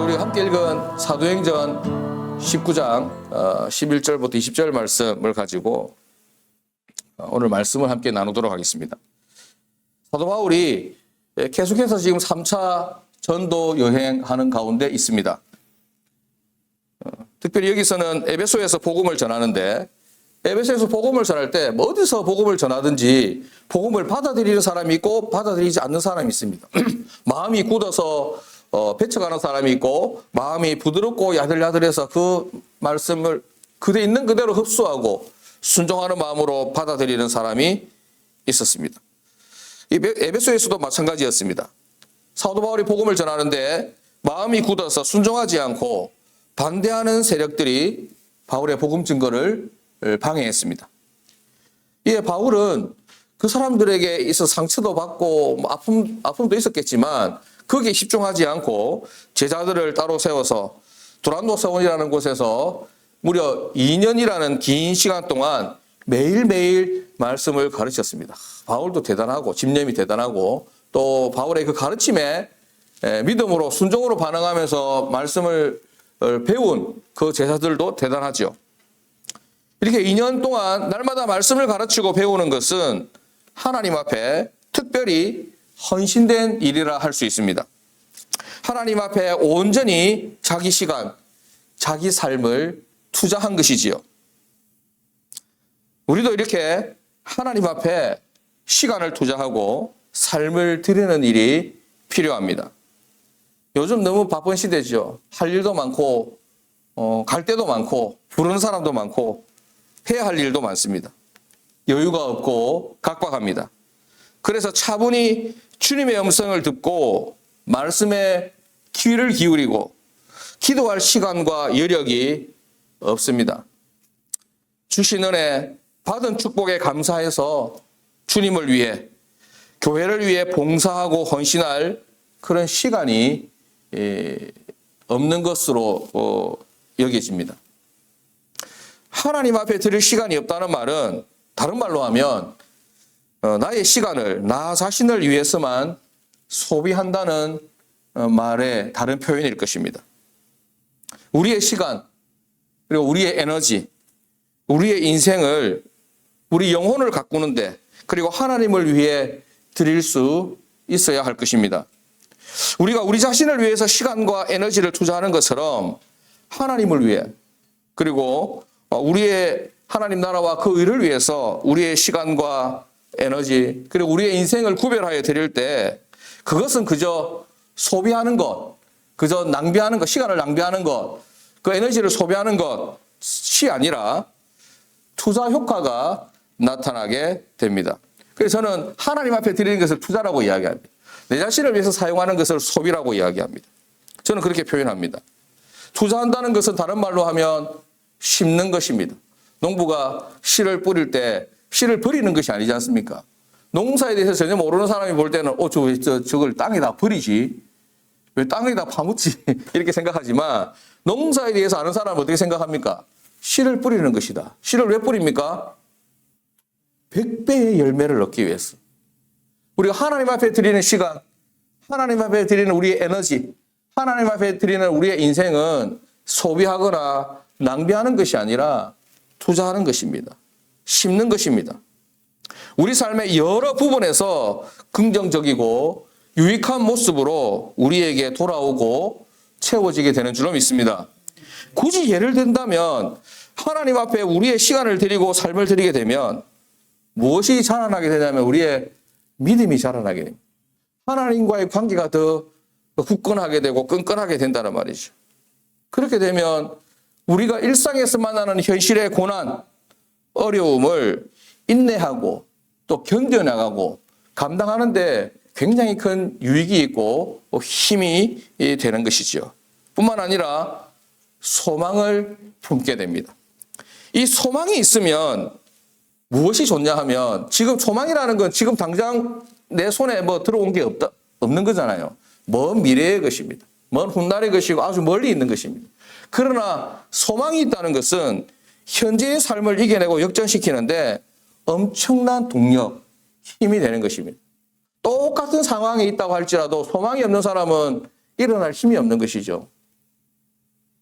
우리가 함께 읽은 사도행전 19장 11절부터 20절 말씀을 가지고 오늘 말씀을 함께 나누도록 하겠습니다. 사도 바울이 계속해서 지금 3차 전도 여행하는 가운데 있습니다. 특별히 여기서는 에베소에서 복음을 전하는데, 에베소에서 복음을 전할 때 어디서 복음을 전하든지 복음을 받아들이는 사람이 있고 받아들이지 않는 사람이 있습니다. 마음이 굳어서 배쳐가는 사람이 있고, 마음이 부드럽고 야들야들해서 그 말씀을 그대 있는 그대로 흡수하고 순종하는 마음으로 받아들이는 사람이 있었습니다. 이 에베소에서도 마찬가지였습니다. 사도 바울이 복음을 전하는데 마음이 굳어서 순종하지 않고 반대하는 세력들이 바울의 복음 증거를 방해했습니다. 이에 바울은 그 사람들에게 있어 상처도 받고 아픔도 있었겠지만 거기에 집중하지 않고 제자들을 따로 세워서 두란노 서원이라는 곳에서 무려 2년이라는 긴 시간 동안 매일매일 말씀을 가르쳤습니다. 바울도 대단하고 집념이 대단하고 또 바울의 그 가르침에 믿음으로 순종으로 반응하면서 말씀을 배운 그 제자들도 대단하죠. 이렇게 2년 동안 날마다 말씀을 가르치고 배우는 것은 하나님 앞에 특별히 헌신된 일이라 할 수 있습니다. 하나님 앞에 온전히 자기 시간, 자기 삶을 투자한 것이지요. 우리도 이렇게 하나님 앞에 시간을 투자하고 삶을 드리는 일이 필요합니다. 요즘 너무 바쁜 시대죠. 할 일도 많고 갈 데도 많고 부르는 사람도 많고 해야 할 일도 많습니다. 여유가 없고 각박합니다. 그래서 차분히 주님의 음성을 듣고 말씀에 귀를 기울이고 기도할 시간과 여력이 없습니다. 주신 은혜, 받은 축복에 감사해서 주님을 위해, 교회를 위해 봉사하고 헌신할 그런 시간이 없는 것으로 여겨집니다. 하나님 앞에 드릴 시간이 없다는 말은 다른 말로 하면 나의 시간을 나 자신을 위해서만 소비한다는 말의 다른 표현일 것입니다. 우리의 시간, 그리고 우리의 에너지, 우리의 인생을, 우리 영혼을 가꾸는데, 그리고 하나님을 위해 드릴 수 있어야 할 것입니다. 우리가 우리 자신을 위해서 시간과 에너지를 투자하는 것처럼 하나님을 위해, 그리고 우리의 하나님 나라와 그 의를 위해서 우리의 시간과 에너지, 그리고 우리의 인생을 구별하여 드릴 때 그것은 그저 소비하는 것, 그저 낭비하는 것, 시간을 낭비하는 것, 그 에너지를 소비하는 것이 아니라 투자 효과가 나타나게 됩니다. 그래서 저는 하나님 앞에 드리는 것을 투자라고 이야기합니다. 내 자신을 위해서 사용하는 것을 소비라고 이야기합니다. 저는 그렇게 표현합니다. 투자한다는 것은 다른 말로 하면 심는 것입니다. 농부가 씨를 뿌릴 때 씨를 버리는 것이 아니지 않습니까? 농사에 대해서 전혀 모르는 사람이 볼 때는 저걸 땅에다 버리지, 왜 땅에다 파묻지 이렇게 생각하지만 농사에 대해서 아는 사람은 어떻게 생각합니까? 씨를 뿌리는 것이다. 씨를 왜 뿌립니까? 100배의 열매를 얻기 위해서. 우리가 하나님 앞에 드리는 시간, 하나님 앞에 드리는 우리의 에너지, 하나님 앞에 드리는 우리의 인생은 소비하거나 낭비하는 것이 아니라 투자하는 것입니다. 심는 것입니다. 우리 삶의 여러 부분에서 긍정적이고 유익한 모습으로 우리에게 돌아오고 채워지게 되는 줄로 믿습니다. 굳이 예를 든다면 하나님 앞에 우리의 시간을 드리고 삶을 드리게 되면 무엇이 자라나게 되냐면 우리의 믿음이 자라나게 됩니다. 하나님과의 관계가 더 굳건하게 되고 끈끈하게 된다는 말이죠. 그렇게 되면 우리가 일상에서 만나는 현실의 고난, 어려움을 인내하고 또 견뎌나가고 감당하는데 굉장히 큰 유익이 있고 힘이 되는 것이죠. 뿐만 아니라 소망을 품게 됩니다. 이 소망이 있으면 무엇이 좋냐 하면 지금 소망이라는 건 지금 당장 내 손에 들어온 게 없는 거잖아요. 먼 미래의 것입니다. 먼 훗날의 것이고 아주 멀리 있는 것입니다. 그러나 소망이 있다는 것은 현재의 삶을 이겨내고 역전시키는데 엄청난 동력, 힘이 되는 것입니다. 똑같은 상황에 있다고 할지라도 소망이 없는 사람은 일어날 힘이 없는 것이죠.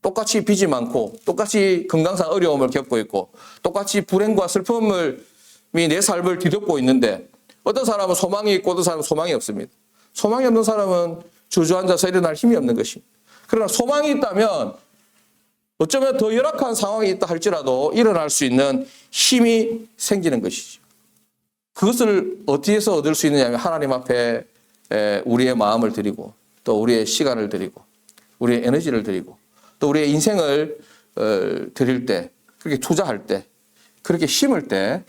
똑같이 빚이 많고 똑같이 건강상 어려움을 겪고 있고 똑같이 불행과 슬픔이 내 삶을 뒤덮고 있는데 어떤 사람은 소망이 있고 어떤 사람은 소망이 없습니다. 소망이 없는 사람은 주저앉아서 일어날 힘이 없는 것입니다. 그러나 소망이 있다면 어쩌면 더 열악한 상황이 있다 할지라도 일어날 수 있는 힘이 생기는 것이죠. 그것을 어디에서 얻을 수 있느냐 하면 하나님 앞에 우리의 마음을 드리고 또 우리의 시간을 드리고 우리의 에너지를 드리고 또 우리의 인생을 드릴 때 그렇게 투자할 때 그렇게 심을 때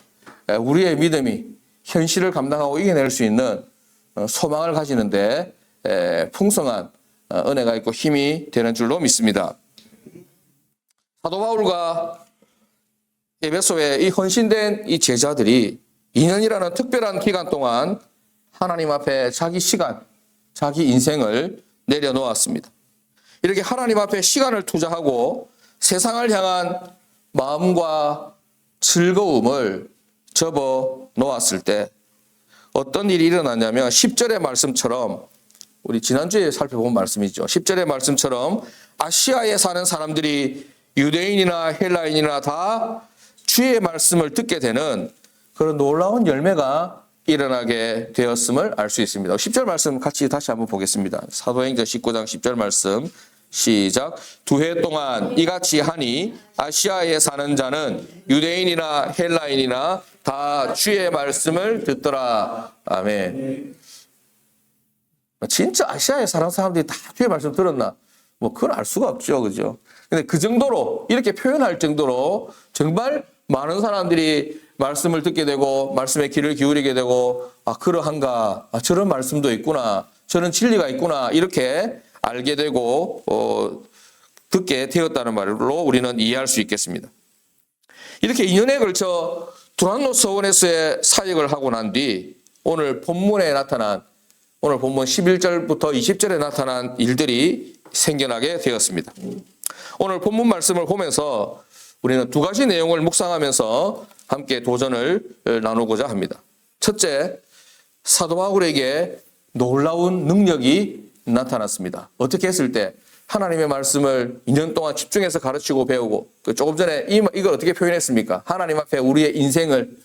우리의 믿음이 현실을 감당하고 이겨낼 수 있는 소망을 가지는데 풍성한 은혜가 있고 힘이 되는 줄로 믿습니다. 사도 바울과 에베소의 이 헌신된 이 제자들이 2년이라는 특별한 기간 동안 하나님 앞에 자기 시간, 자기 인생을 내려놓았습니다. 이렇게 하나님 앞에 시간을 투자하고 세상을 향한 마음과 즐거움을 접어 놓았을 때 어떤 일이 일어났냐면 10절의 말씀처럼 우리 지난주에 살펴본 말씀이죠. 10절의 말씀처럼 아시아에 사는 사람들이 유대인이나 헬라인이나 다 주의 말씀을 듣게 되는 그런 놀라운 열매가 일어나게 되었음을 알 수 있습니다. 10절 말씀 같이 다시 한번 보겠습니다. 사도행전 19장 10절 말씀 시작. 2해 동안 이같이 하니 아시아에 사는 자는 유대인이나 헬라인이나 다 주의 말씀을 듣더라. 아멘. 진짜 아시아에 사는 사람들이 다 주의 말씀 들었나? 뭐 그건 알 수가 없죠. 그죠? 근데 그 정도로 이렇게 표현할 정도로 정말 많은 사람들이 말씀을 듣게 되고 말씀에 귀를 기울이게 되고 그러한가? 저런 말씀도 있구나. 저런 진리가 있구나. 이렇게 알게 되고 듣게 되었다는 말로 우리는 이해할 수 있겠습니다. 이렇게 2년에 걸쳐 두란노 서원에서의 사역을 하고 난 뒤 오늘 본문에 나타난 오늘 본문 11절부터 20절에 나타난 일들이 생겨나게 되었습니다. 오늘 본문 말씀을 보면서 우리는 두 가지 내용을 묵상하면서 함께 도전을 나누고자 합니다. 첫째, 사도 바울에게 놀라운 능력이 나타났습니다. 어떻게 했을 때 하나님의 말씀을 2년 동안 집중해서 가르치고 배우고 조금 전에 이걸 어떻게 표현했습니까? 하나님 앞에 우리의 인생을,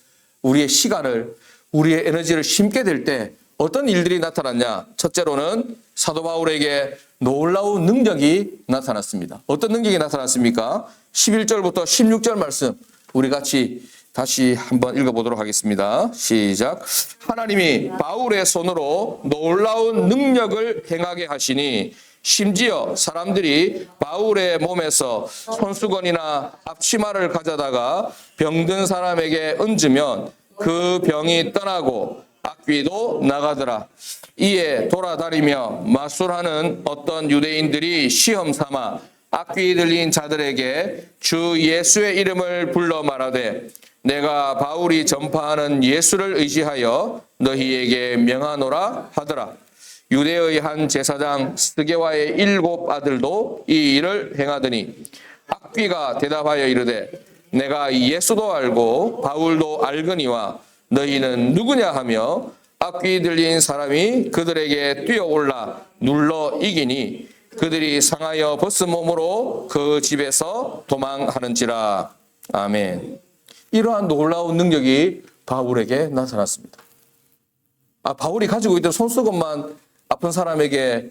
우리의 시간을, 우리의 에너지를 심게 될 때 어떤 일들이 나타났냐? 첫째로는 사도 바울에게 놀라운 능력이 나타났습니다. 어떤 능력이 나타났습니까? 11절부터 16절 말씀 우리 같이 다시 한번 읽어보도록 하겠습니다. 시작. 하나님이 바울의 손으로 놀라운 능력을 행하게 하시니 심지어 사람들이 바울의 몸에서 손수건이나 앞치마를 가져다가 병든 사람에게 얹으면 그 병이 떠나고 악귀도 나가더라. 이에 돌아다니며 마술하는 어떤 유대인들이 시험 삼아 악귀 들린 자들에게 주 예수의 이름을 불러 말하되 내가 바울이 전파하는 예수를 의지하여 너희에게 명하노라 하더라. 유대의 한 제사장 스게와의 7 아들도 이 일을 행하더니 악귀가 대답하여 이르되 내가 예수도 알고 바울도 알거니와 너희는 누구냐 하며 악귀 들린 사람이 그들에게 뛰어올라 눌러 이기니 그들이 상하여 벗은 몸으로 그 집에서 도망하는지라. 아멘. 이러한 놀라운 능력이 바울에게 나타났습니다. 바울이 가지고 있던 손수건만 아픈 사람에게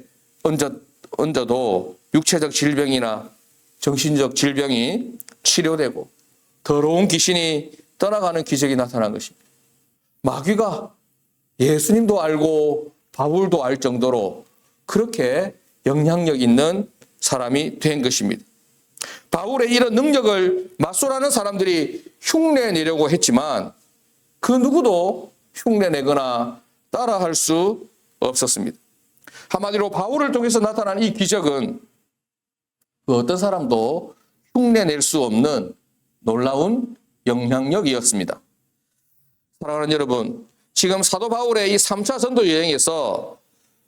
얹어도 육체적 질병이나 정신적 질병이 치료되고 더러운 귀신이 떠나가는 기적이 나타난 것입니다. 마귀가 예수님도 알고 바울도 알 정도로 그렇게 영향력 있는 사람이 된 것입니다. 바울의 이런 능력을 맞서라는 사람들이 흉내내려고 했지만 그 누구도 흉내내거나 따라할 수 없었습니다. 한마디로 바울을 통해서 나타난 이 기적은 그 어떤 사람도 흉내낼 수 없는 놀라운 영향력이었습니다. 사랑하는 여러분, 지금 사도 바울의 이 3차 전도 여행에서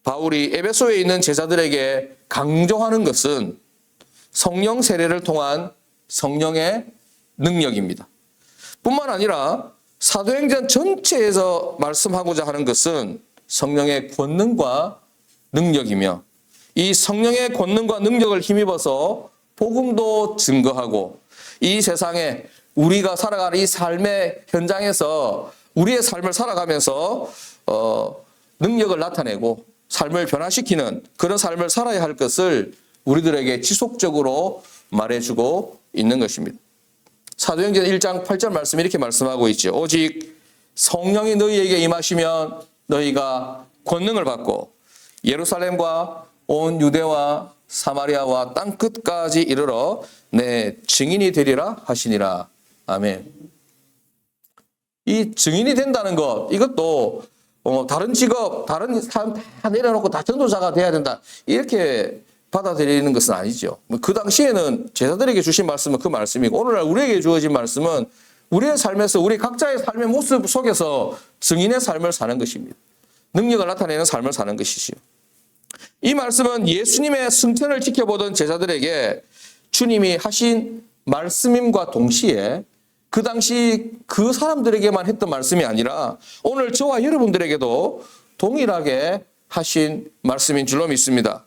바울이 에베소에 있는 제자들에게 강조하는 것은 성령 세례를 통한 성령의 능력입니다. 뿐만 아니라 사도행전 전체에서 말씀하고자 하는 것은 성령의 권능과 능력이며 이 성령의 권능과 능력을 힘입어서 복음도 증거하고 이 세상에 우리가 살아가는 이 삶의 현장에서 우리의 삶을 살아가면서 능력을 나타내고 삶을 변화시키는 그런 삶을 살아야 할 것을 우리들에게 지속적으로 말해주고 있는 것입니다. 사도행전 1장 8절 말씀 이렇게 말씀하고 있죠. 오직 성령이 너희에게 임하시면 너희가 권능을 받고 예루살렘과 온 유대와 사마리아와 땅 끝까지 이르러 내 증인이 되리라 하시니라. 아멘. 이 증인이 된다는 것, 이것도 다른 직업, 다른 사람 다 내려놓고 다 전도자가 돼야 된다, 이렇게 받아들이는 것은 아니죠. 그 당시에는 제자들에게 주신 말씀은 그 말씀이고, 오늘날 우리에게 주어진 말씀은 우리의 삶에서 우리 각자의 삶의 모습 속에서 증인의 삶을 사는 것입니다. 능력을 나타내는 삶을 사는 것이지요. 이 말씀은 예수님의 승천을 지켜보던 제자들에게 주님이 하신 말씀임과 동시에 그 당시 그 사람들에게만 했던 말씀이 아니라 오늘 저와 여러분들에게도 동일하게 하신 말씀인 줄로 믿습니다.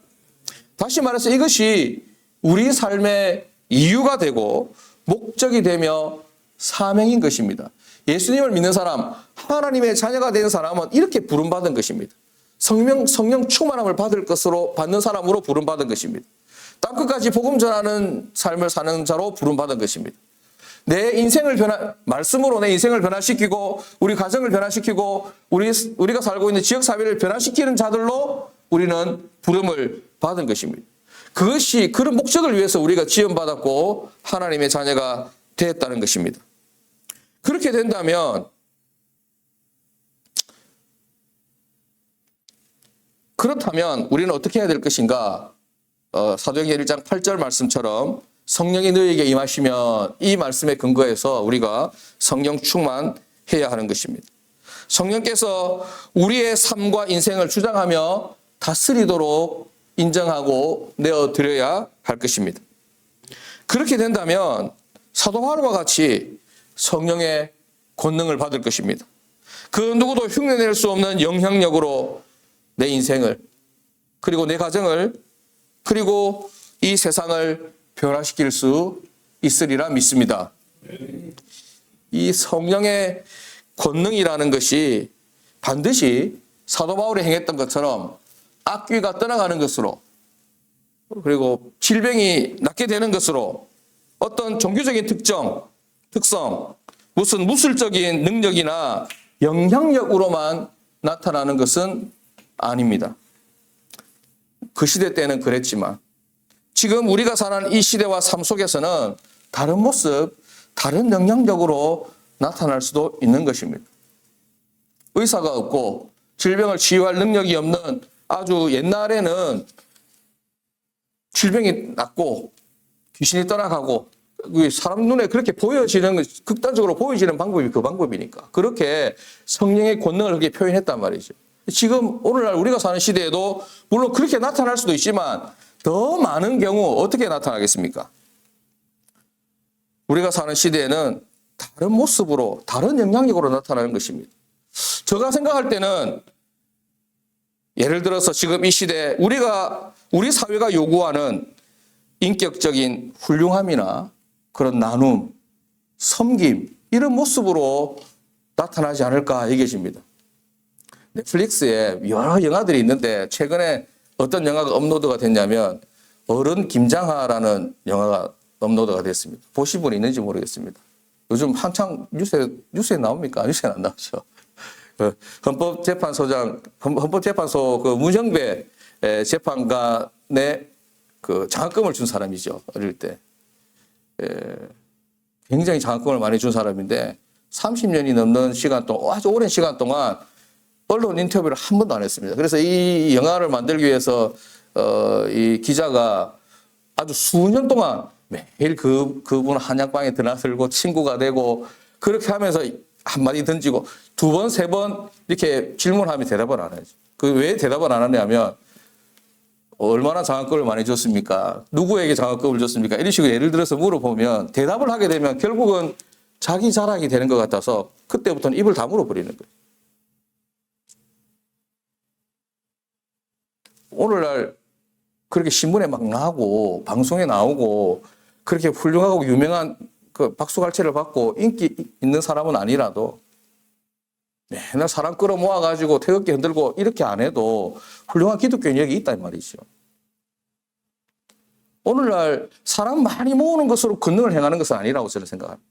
다시 말해서 이것이 우리 삶의 이유가 되고 목적이 되며 사명인 것입니다. 예수님을 믿는 사람, 하나님의 자녀가 된 사람은 이렇게 부름받은 것입니다. 성령 충만함을 받는 사람으로 부름받은 것입니다. 땅끝까지 복음 전하는 삶을 사는 자로 부름받은 것입니다. 내 인생을 말씀으로 내 인생을 변화시키고 우리 가정을 변화시키고 우리가 살고 있는 지역 사회를 변화시키는 자들로 우리는 부름을 받은 것입니다. 그것이 그런 목적을 위해서 우리가 지원받았고 하나님의 자녀가 되었다는 것입니다. 그렇게 된다면 그렇다면 우리는 어떻게 해야 될 것인가? 사도행전 1장 8절 말씀처럼 성령이 너희에게 임하시면 이 말씀에 근거해서 우리가 성령 충만해야 하는 것입니다. 성령께서 우리의 삶과 인생을 주장하며 다스리도록 인정하고 내어드려야 할 것입니다. 그렇게 된다면 사도 바울과 같이 성령의 권능을 받을 것입니다. 그 누구도 흉내낼 수 없는 영향력으로 내 인생을, 그리고 내 가정을, 그리고 이 세상을 변화시킬 수 있으리라 믿습니다. 이 성령의 권능이라는 것이 반드시 사도 바울이 행했던 것처럼 악귀가 떠나가는 것으로, 그리고 질병이 낫게 되는 것으로, 어떤 종교적인 특성, 무슨 무술적인 능력이나 영향력으로만 나타나는 것은 아닙니다. 그 시대 때는 그랬지만 지금 우리가 사는 이 시대와 삶 속에서는 다른 모습, 다른 영향력으로 나타날 수도 있는 것입니다. 의사가 없고 질병을 치유할 능력이 없는, 아주 옛날에는 질병이 낫고 귀신이 떠나가고 사람 눈에 그렇게 보여지는, 극단적으로 보여지는 방법이 그 방법이니까 그렇게 성령의 권능을 그렇게 표현했단 말이죠. 지금 오늘날 우리가 사는 시대에도 물론 그렇게 나타날 수도 있지만 더 많은 경우 어떻게 나타나겠습니까? 우리가 사는 시대에는 다른 모습으로, 다른 영향력으로 나타나는 것입니다. 제가 생각할 때는 예를 들어서 지금 이 시대에 우리 사회가 요구하는 인격적인 훌륭함이나 그런 나눔, 섬김, 이런 모습으로 나타나지 않을까 얘기해집니다. 넷플릭스에 여러 영화들이 있는데 최근에 어떤 영화가 업로드가 됐냐면 어른 김장하라는 영화가 업로드가 됐습니다. 보신 분이 있는지 모르겠습니다. 요즘 한창 뉴스에 나옵니까? 뉴스에 안 나오죠. 헌법재판소 그 문형배 재판관의 그 장학금을 준 사람이죠. 어릴 때. 굉장히 장학금을 많이 준 사람인데 30년이 넘는 시간 동안, 아주 오랜 시간 동안 언론 인터뷰를 한 번도 안 했습니다. 그래서 이 영화를 만들기 위해서 이 기자가 아주 수년 동안 매일 그분 한약방에 드나들고 친구가 되고 그렇게 하면서 한마디 던지고 두 번, 세 번 이렇게 질문하면 대답을 안 하죠. 그 왜 대답을 안 하냐면 얼마나 장학금을 많이 줬습니까? 누구에게 장학금을 줬습니까? 이런 식으로 예를 들어서 물어보면 대답을 하게 되면 결국은 자기 자랑이 되는 것 같아서 그때부터는 입을 다물어 버리는 거예요. 오늘날 그렇게 신문에 막 나오고 방송에 나오고 그렇게 훌륭하고 유명한 그 박수갈채를 받고 인기 있는 사람은 아니라도 맨날 사람 끌어모아 가지고 태극기 흔들고 이렇게 안 해도 훌륭한 기독교인이 여기 있단 말이죠. 오늘날 사람 많이 모으는 것으로 권능을 행하는 것은 아니라고 저는 생각합니다.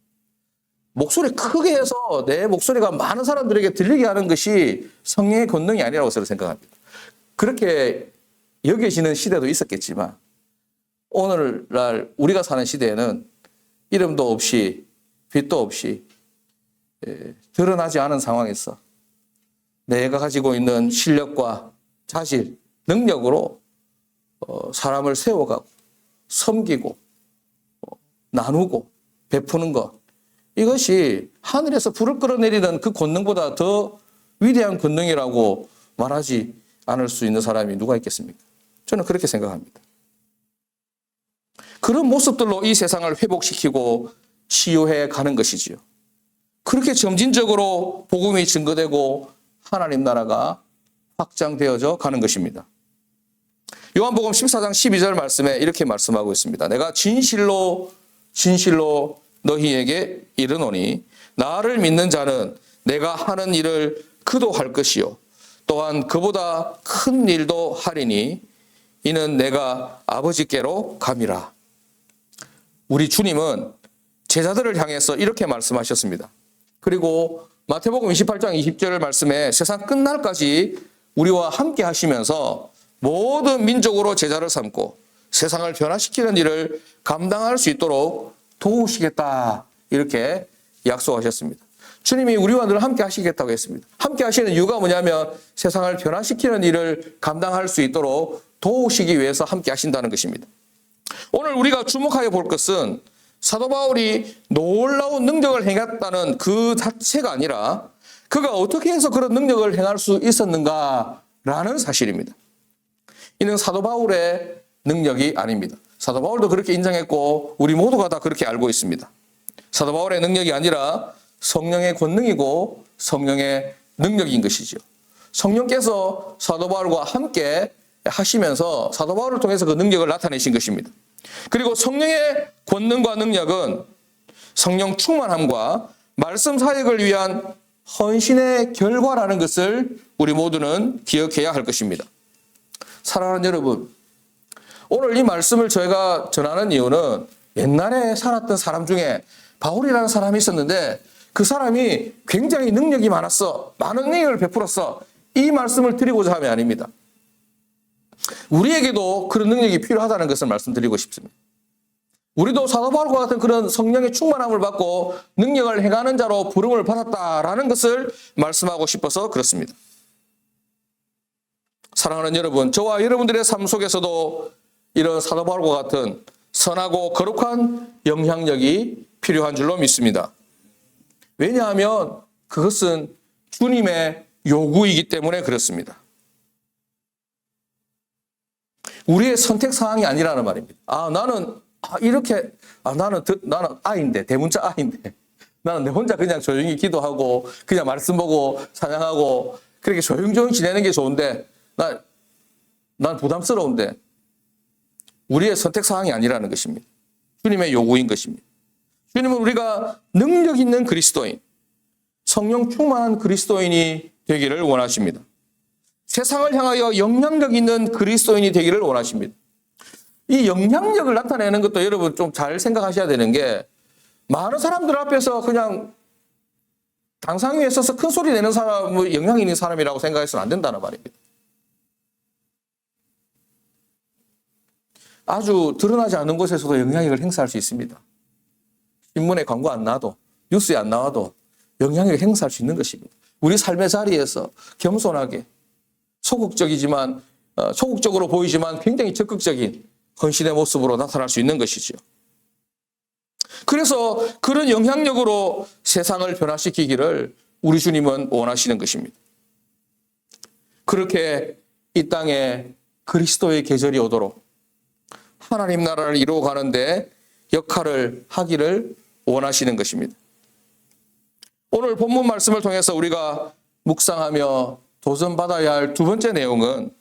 목소리 크게 해서 내 목소리가 많은 사람들에게 들리게 하는 것이 성령의 권능이 아니라고 저는 생각합니다. 그렇게 여겨지는 시대도 있었겠지만 오늘날 우리가 사는 시대에는 이름도 없이 빛도 없이 드러나지 않은 상황에서 내가 가지고 있는 실력과 자질, 능력으로 사람을 세워가고 섬기고 나누고 베푸는 것, 이것이 하늘에서 불을 끌어내리는 그 권능보다 더 위대한 권능이라고 말하지 않을 수 있는 사람이 누가 있겠습니까? 저는 그렇게 생각합니다. 그런 모습들로 이 세상을 회복시키고 치유해 가는 것이지요. 그렇게 점진적으로 복음이 증거되고 하나님 나라가 확장되어져 가는 것입니다. 요한복음 14장 12절 말씀에 이렇게 말씀하고 있습니다. 내가 진실로 너희에게 이르노니 나를 믿는 자는 내가 하는 일을 그도 할 것이요 또한 그보다 큰 일도 하리니 이는 내가 아버지께로 감이라. 우리 주님은 제자들을 향해서 이렇게 말씀하셨습니다. 그리고 마태복음 28장 20절 말씀에 세상 끝날까지 우리와 함께 하시면서 모든 민족으로 제자를 삼고 세상을 변화시키는 일을 감당할 수 있도록 도우시겠다, 이렇게 약속하셨습니다. 주님이 우리와 늘 함께 하시겠다고 했습니다. 함께 하시는 이유가 뭐냐면 세상을 변화시키는 일을 감당할 수 있도록 도우시기 위해서 함께 하신다는 것입니다. 오늘 우리가 주목하여 볼 것은 사도 바울이 놀라운 능력을 행했다는 그 자체가 아니라 그가 어떻게 해서 그런 능력을 행할 수 있었는가라는 사실입니다. 이는 사도 바울의 능력이 아닙니다. 사도 바울도 그렇게 인정했고 우리 모두가 다 그렇게 알고 있습니다. 사도 바울의 능력이 아니라 성령의 권능이고 성령의 능력인 것이죠. 성령께서 사도 바울과 함께 하시면서 사도 바울을 통해서 그 능력을 나타내신 것입니다. 그리고 성령의 권능과 능력은 성령 충만함과 말씀 사역을 위한 헌신의 결과라는 것을 우리 모두는 기억해야 할 것입니다. 사랑하는 여러분, 오늘 이 말씀을 저희가 전하는 이유는 옛날에 살았던 사람 중에 바울이라는 사람이 있었는데 그 사람이 굉장히 능력이 많았어, 많은 능력을 베풀었어, 이 말씀을 드리고자 함이 아닙니다. 우리에게도 그런 능력이 필요하다는 것을 말씀드리고 싶습니다. 우리도 사도 바울과 같은 그런 성령의 충만함을 받고 능력을 행하는 자로 부름을 받았다라는 것을 말씀하고 싶어서 그렇습니다. 사랑하는 여러분, 저와 여러분들의 삶 속에서도 이런 사도 바울과 같은 선하고 거룩한 영향력이 필요한 줄로 믿습니다. 왜냐하면 그것은 주님의 요구이기 때문에 그렇습니다. 우리의 선택 사항이 아니라는 말입니다. 나는 아인데, 대문자 아인데. 나는 내 혼자 그냥 조용히 기도하고, 그냥 말씀 보고, 찬양하고, 그렇게 조용조용 지내는 게 좋은데, 난 부담스러운데. 우리의 선택 사항이 아니라는 것입니다. 주님의 요구인 것입니다. 주님은 우리가 능력 있는 그리스도인, 성령 충만한 그리스도인이 되기를 원하십니다. 세상을 향하여 영향력 있는 그리스도인이 되기를 원하십니다. 이 영향력을 나타내는 것도 여러분 좀 잘 생각하셔야 되는 게, 많은 사람들 앞에서 그냥 당상 위에 서서 큰 소리 내는 사람을 영향 있는 사람이라고 생각해서는 안 된다는 말입니다. 아주 드러나지 않는 곳에서도 영향력을 행사할 수 있습니다. 신문에 광고 안 나와도, 뉴스에 안 나와도 영향력을 행사할 수 있는 것입니다. 우리 삶의 자리에서 겸손하게 소극적으로 보이지만 굉장히 적극적인 헌신의 모습으로 나타날 수 있는 것이죠. 그래서 그런 영향력으로 세상을 변화시키기를 우리 주님은 원하시는 것입니다. 그렇게 이 땅에 그리스도의 계절이 오도록 하나님 나라를 이루어가는데 역할을 하기를 원하시는 것입니다. 오늘 본문 말씀을 통해서 우리가 묵상하며 도전받아야 할 두 번째 내용은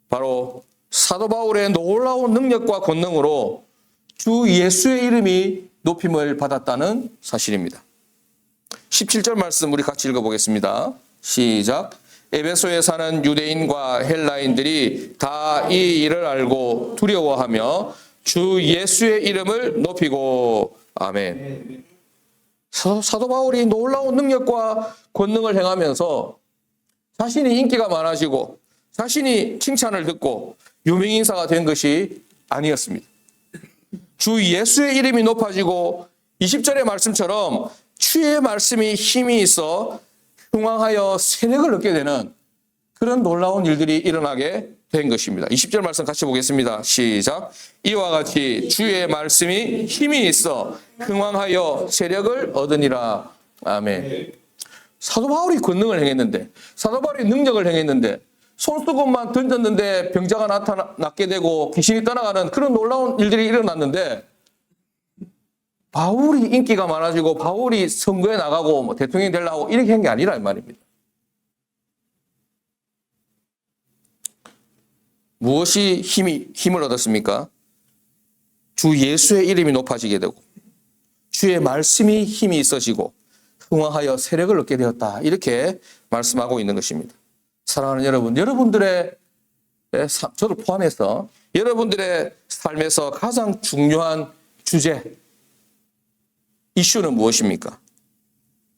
바로 사도 바울의 놀라운 능력과 권능으로 주 예수의 이름이 높임을 받았다는 사실입니다. 17절 말씀 우리 같이 읽어보겠습니다. 시작. 에베소에 사는 유대인과 헬라인들이 다 이 일을 알고 두려워하며 주 예수의 이름을 높이고 아멘. 사도 바울이 놀라운 능력과 권능을 행하면서 자신이 인기가 많아지고 자신이 칭찬을 듣고 유명인사가 된 것이 아니었습니다. 주 예수의 이름이 높아지고 20절의 말씀처럼 주의 말씀이 힘이 있어 흥왕하여 세력을 얻게 되는 그런 놀라운 일들이 일어나게 된 것입니다. 20절 말씀 같이 보겠습니다. 시작. 이와 같이 주의 말씀이 힘이 있어 흥왕하여 세력을 얻으니라. 아멘. 사도 바울이 권능을 행했는데, 사도 바울이 능력을 행했는데, 손수건만 던졌는데 병자가 낫게 되고 귀신이 떠나가는 그런 놀라운 일들이 일어났는데, 바울이 인기가 많아지고 바울이 선거에 나가고 뭐 대통령이 되려고 이렇게 한 게 아니라 이 말입니다. 무엇이 힘을 얻었습니까? 주 예수의 이름이 높아지게 되고 주의 말씀이 힘이 있어지고 흥왕하여 세력을 얻게 되었다. 이렇게 말씀하고 있는 것입니다. 사랑하는 여러분, 여러분들의 저를 포함해서 여러분들의 삶에서 가장 중요한 주제, 이슈는 무엇입니까?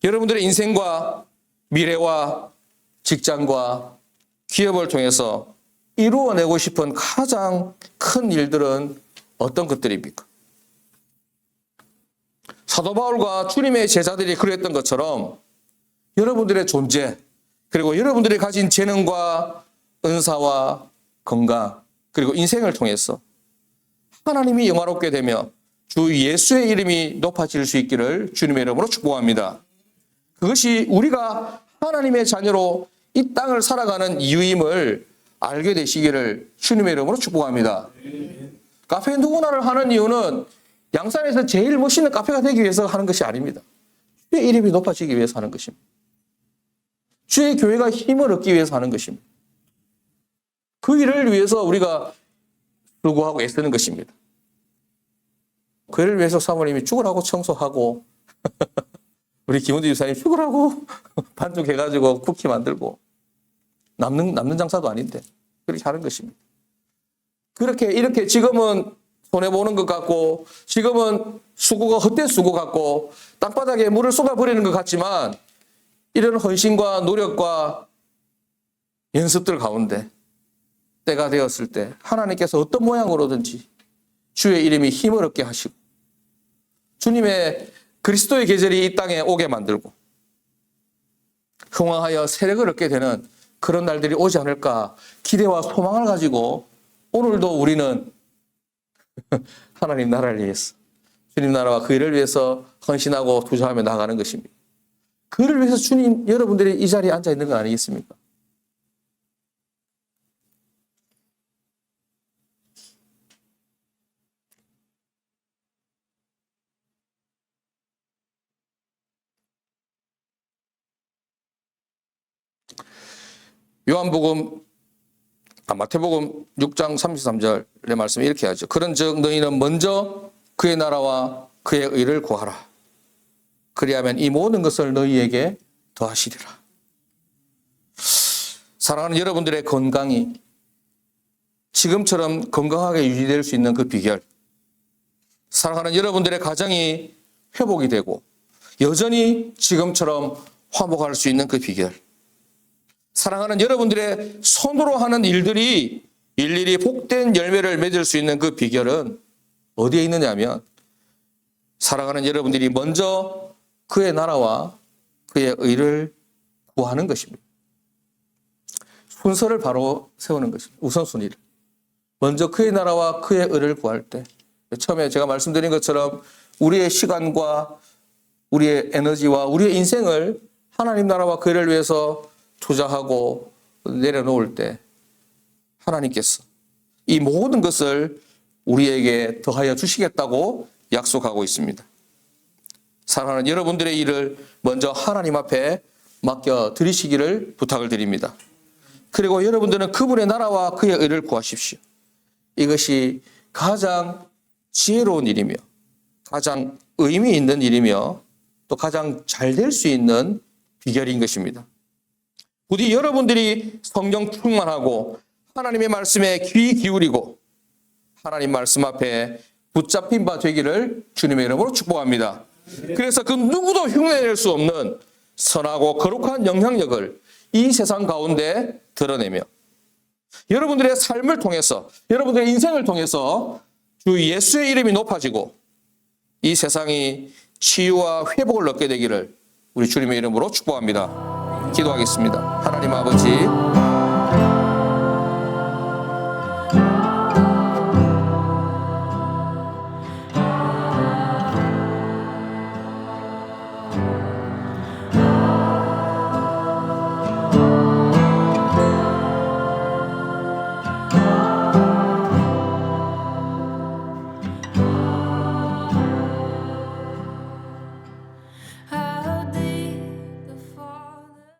여러분들의 인생과 미래와 직장과 기업을 통해서 이루어내고 싶은 가장 큰 일들은 어떤 것들입니까? 사도 바울과 주님의 제자들이 그랬던 것처럼 여러분들의 존재, 그리고 여러분들이 가진 재능과 은사와 건강, 그리고 인생을 통해서 하나님이 영화롭게 되며 주 예수의 이름이 높아질 수 있기를 주님의 이름으로 축복합니다. 그것이 우리가 하나님의 자녀로 이 땅을 살아가는 이유임을 알게 되시기를 주님의 이름으로 축복합니다. 카페 누구나를 하는 이유는 양산에서 제일 멋있는 카페가 되기 위해서 하는 것이 아닙니다. 주의 이름이 높아지기 위해서 하는 것입니다. 주의 교회가 힘을 얻기 위해서 하는 것입니다. 그 일을 위해서 우리가 수고하고 애쓰는 것입니다. 그 일을 위해서 사모님이 죽으라고 청소하고 우리 김원주 유사님 죽으라고 반죽해가지고 쿠키 만들고 남는 장사도 아닌데 그렇게 하는 것입니다. 이렇게 지금은 손해보는 것 같고 지금은 수고가 헛된 수고 같고 땅바닥에 물을 쏟아버리는 것 같지만 이런 헌신과 노력과 연습들 가운데 때가 되었을 때 하나님께서 어떤 모양으로든지 주의 이름이 힘을 얻게 하시고 주님의 그리스도의 계절이 이 땅에 오게 만들고 흥왕하여 세력을 얻게 되는 그런 날들이 오지 않을까 기대와 소망을 가지고 오늘도 우리는 하나님 나라를 위해서 주님 나라와 그 일을 위해서 헌신하고 투자하며 나아가는 것입니다. 그를 위해서 주님 여러분들이 이 자리에 앉아 있는 건 아니겠습니까? 마태복음 6장 33절의 말씀이 이렇게 하죠. 그런즉 너희는 먼저 그의 나라와 그의 의를 구하라. 그리하면 이 모든 것을 너희에게 더하시리라. 사랑하는 여러분들의 건강이 지금처럼 건강하게 유지될 수 있는 그 비결, 사랑하는 여러분들의 가정이 회복이 되고 여전히 지금처럼 화목할 수 있는 그 비결, 사랑하는 여러분들의 손으로 하는 일들이 일일이 복된 열매를 맺을 수 있는 그 비결은 어디에 있느냐면 사랑하는 여러분들이 먼저 그의 나라와 그의 의를 구하는 것입니다. 순서를 바로 세우는 것입니다. 우선순위를. 먼저 그의 나라와 그의 의를 구할 때 처음에 제가 말씀드린 것처럼 우리의 시간과 우리의 에너지와 우리의 인생을 하나님 나라와 그 일을 위해서 투자하고 내려놓을 때 하나님께서 이 모든 것을 우리에게 더하여 주시겠다고 약속하고 있습니다. 사랑하는 여러분들의 일을 먼저 하나님 앞에 맡겨 드리시기를 부탁을 드립니다. 그리고 여러분들은 그분의 나라와 그의 의를 구하십시오. 이것이 가장 지혜로운 일이며 가장 의미 있는 일이며 또 가장 잘 될 수 있는 비결인 것입니다. 부디 여러분들이 성령 충만하고 하나님의 말씀에 귀 기울이고 하나님 말씀 앞에 붙잡힌 바 되기를 주님의 이름으로 축복합니다. 그래서 그 누구도 흉내낼 수 없는 선하고 거룩한 영향력을 이 세상 가운데 드러내며 여러분들의 삶을 통해서 여러분들의 인생을 통해서 주 예수의 이름이 높아지고 이 세상이 치유와 회복을 얻게 되기를 우리 주님의 이름으로 축복합니다. 기도하겠습니다. 하나님 아버지